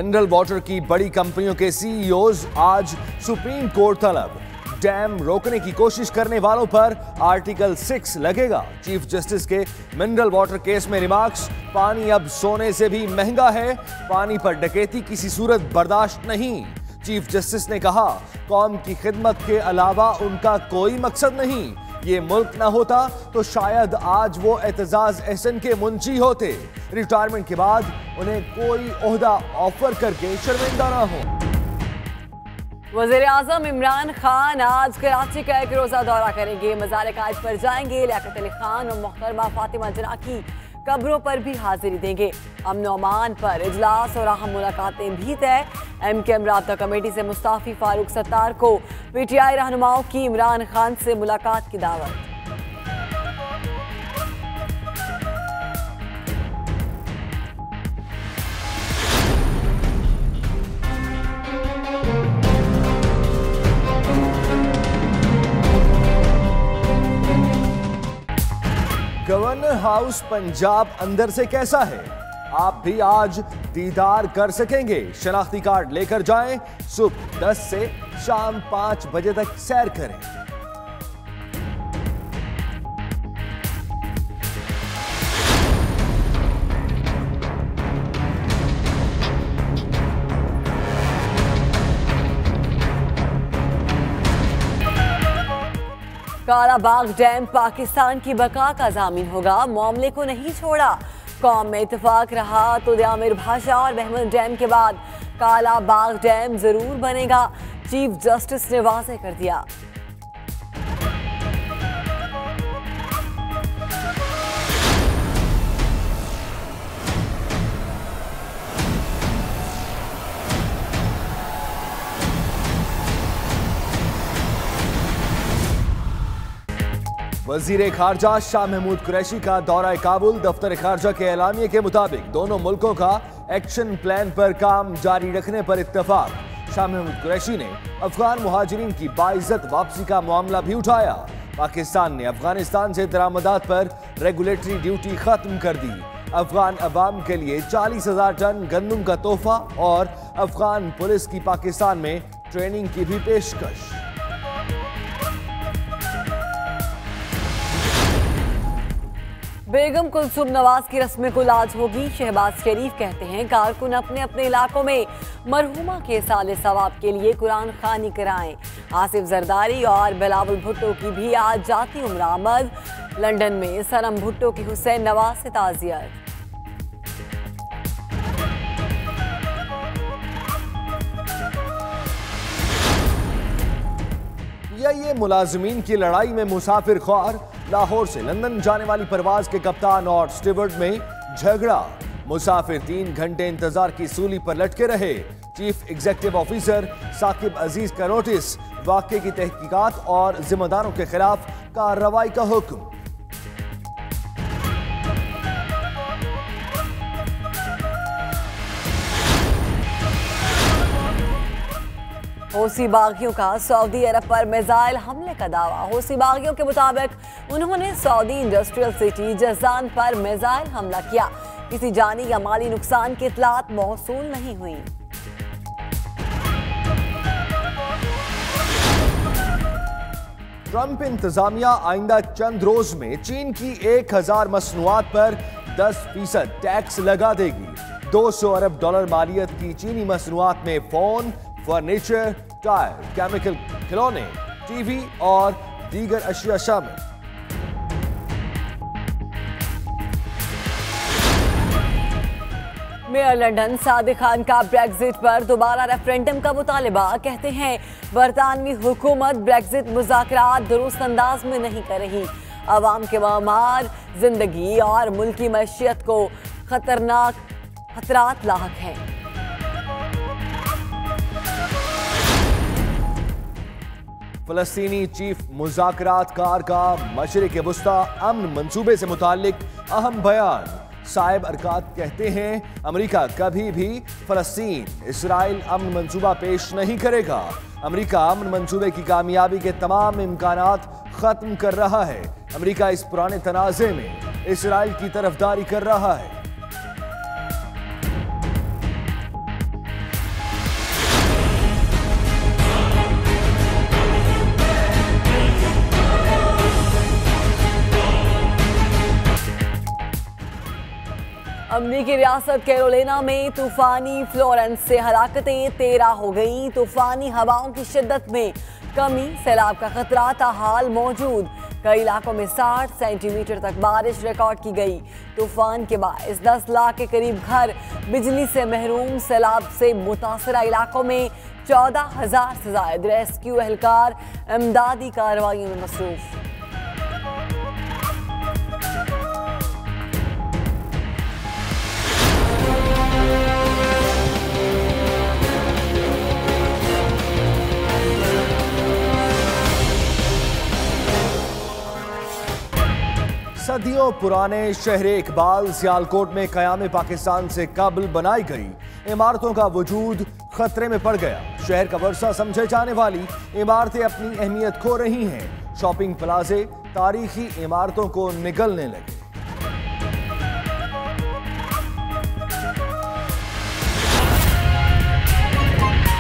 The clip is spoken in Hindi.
मिनरल वाटर की बड़ी कंपनियों के सीईओज आज सुप्रीम कोर्ट तलब। डैम रोकने की कोशिश करने वालों पर आर्टिकल 6 लगेगा। चीफ जस्टिस के मिनरल वाटर केस में रिमार्क्स, पानी अब सोने से भी महंगा है, पानी पर डकैती किसी सूरत बर्दाश्त नहीं। चीफ जस्टिस ने कहा, कौम की खिदमत के अलावा उनका कोई मकसद नहीं। ये मुल्क ना होता तो शायद आज वो एतजाज एहसन के मुंशी होते। रिटायरमेंट के बाद उन्हें कोई ओहदा ऑफर करके शर्मिंदा ना हो। वज़ीर आज़म इमरान खान आज कराची का एक रोजा दौरा करेंगे। मज़ार कायद पर जाएंगे। लियाकत अली खान और मोहतरमा फातिमा जना की कब्रों पर भी हाजिरी देंगे। अमन ओमान पर इजलास और अहम मुलाकातें भी तय। MKM राब्ता कमेटी से मुस्ताफी फारूक सत्तार को PTI रहनुमाओं की इमरान खान से मुलाकात की दावत। गवर्नर हाउस पंजाब अंदर से कैसा है, आप भी आज दीदार कर सकेंगे। शनाख्ती कार्ड लेकर जाएं। सुबह 10 से शाम 5 बजे तक सैर करें। कालाबाग डैम पाकिस्तान की बका का जामिन होगा। मामले को नहीं छोड़ा। कौम में इत्तेफाक रहा तो आमिर भाषा और बहमन डैम के बाद कालाबाग डैम जरूर बनेगा। चीफ जस्टिस ने वाज़ेह कर दिया। वजीर खारजा शाह महमूद कुरैशी का दौरा काबुल। दफ्तर खारजा के एलामिये के मुताबिक दोनों मुल्कों का एक्शन प्लान पर काम जारी रखने पर इत्तफाक। शाह महमूद कुरैशी ने अफगान मुहाजिरीन की बाइज्जत वापसी का मामला भी उठाया। पाकिस्तान ने अफगानिस्तान से दरामदात पर रेगुलेटरी ड्यूटी खत्म कर दी। अफगान अवाम के लिए 40,000 टन गंदम का तोहफा और अफगान पुलिस की पाकिस्तान में ट्रेनिंग की भी पेशकश। बेगम कुलसुम नवाज की रस्म कुल आज होगी। शहबाज शरीफ कहते हैं, कारकुन अपने अपने इलाकों में मरहुमा के साले सवाब के लिए कुरान खानी कराएं। आसिफ जरदारी और बिलावल भुट्टो की भी आज जाती उम्र आमद। लंदन में सनम भुट्टो की हुसैन नवाज से ताज़ियत। ये मुलाजिमीन की लड़ाई में मुसाफिर ख्वार। लाहौर से लंदन जाने वाली परवाज के कप्तान और स्टीवर्ड में झगड़ा। मुसाफिर 3 घंटे इंतजार की सूली पर लटके रहे। चीफ एग्जीक्यूटिव ऑफिसर साकिब अजीज का नोटिस। वाकये की तहकीकात और जिम्मेदारों के खिलाफ कार्रवाई का हुक्म। हौसी बागियों का सऊदी अरब पर मिसाइल हमले का दावा। हौसी बागियों के मुताबिक उन्होंने सऊदी इंडस्ट्रियल सिटी जज़ान पर मिसाइल हमला किया। किसी जानी या माली नुकसान की इत्तलात मौसूल नहीं हुई। ट्रंप इंतजामिया आइंदा चंद रोज में चीन की 1000 मसनूआत पर 10% टैक्स लगा देगी। 200 अरब डॉलर मालियत की चीनी मसनूआत में फोन, फर्नीचर, टायर, केमिकल, खिलौने, टीवी और दीगर अशिया शामिल। मेयर लंदन सादिक खान का ब्रेक्जिट पर दोबारा रेफरेंडम का मुतालिबा। कहते हैं, बरतानवी हुकूमत ब्रेक्जिट मुज़ाकरात दुरुस्त अंदाज में नहीं कर रही। अवाम के मामार, जिंदगी और मुल्की मैशियत को खतरात लाहक हैं। फलस्तीनी चीफ मुज़ाकरातकार का मशरिक़ वुस्ता अमन मंसूबे से मुताल्लिक अहम बयान। साहिब अरकात कहते हैं, अमेरिका कभी भी फलस्तीन इसराइल अमन मंसूबा पेश नहीं करेगा। अमेरिका अमन मंसूबे की कामयाबी के तमाम इम्कानात खत्म कर रहा है। अमेरिका इस पुराने तनाज़े में इसराइल की तरफदारी कर रहा है। अमरीकी रियासत कैरोलिना में तूफानी फ्लोरेंस से हलाकतें 13 हो गई। तूफानी हवाओं की शिद्दत में कमी, सैलाब का खतरा ताहाल मौजूद। कई इलाकों में 60 सेंटीमीटर तक बारिश रिकॉर्ड की गई। तूफान के बायस 10 लाख के करीब घर बिजली से महरूम। सैलाब से मुतासरा इलाकों में 14,000 से ज्यादा रेस्क्यू एहलकार इमदादी कार्रवाई में मसरूफ। सदियों पुराने शहर इकबाल सियालकोट में क़याम पाकिस्तान से कबल बनाई गई इमारतों का वजूद खतरे में पड़ गया। शहर का वर्सा समझे जाने वाली इमारतें अपनी अहमियत खो रही हैं। शॉपिंग प्लाजे तारीखी इमारतों को निगलने लगे।